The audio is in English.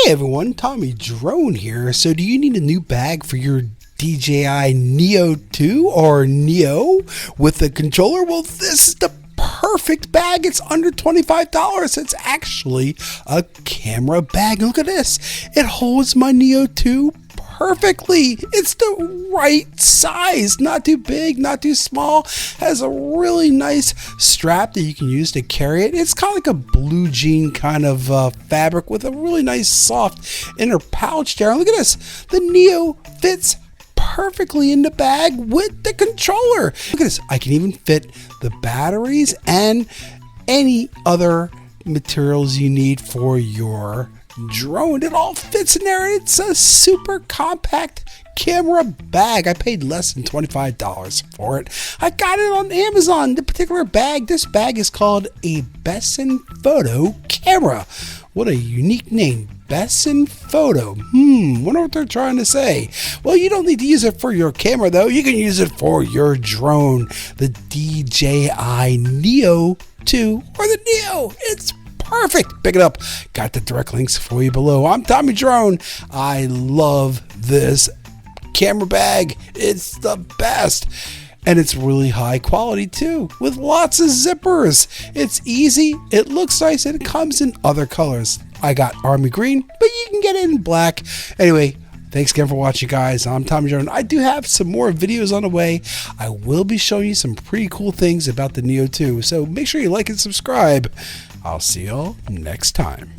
Hey everyone, Tommy Drone here. So do you need a new bag for your DJI Neo 2 or Neo with a controller? Well, this is the perfect bag. It's under $25. It's actually a camera bag. Look at this. It holds my Neo 2 perfectly. It's the right size, not too big, not too small. Has a really nice strap that you can use to carry it. It's kind of like a blue jean kind of fabric with a really nice soft inner pouch there. Look at this. The Neo fits perfectly in the bag with the controller. Look at this. I can even fit the batteries and any other materials you need for your drone. It all fits in there. It's a super compact camera bag. I paid less than $25 for it. I got it on Amazon. The particular bag, this bag is called a Besnfoto camera. What a unique name. Besnfoto. Wonder what they're trying to say. Well, you don't need to use it for your camera though. You can use it for your drone. The DJI Neo 2 or the Neo. It's perfect. Pick it up. Got the direct links for you below. I'm Tommy Drone. I love this camera bag. It's the best. And it's really high quality too, with lots of zippers. It's easy, it looks nice, and it comes in other colors. I got army green, but you can get it in black. Anyway, thanks again for watching, guys. I'm Tommy Drone. I do have some more videos on the way. I will be showing you some pretty cool things about the Neo 2, so make sure you like and subscribe. I'll see y'all next time.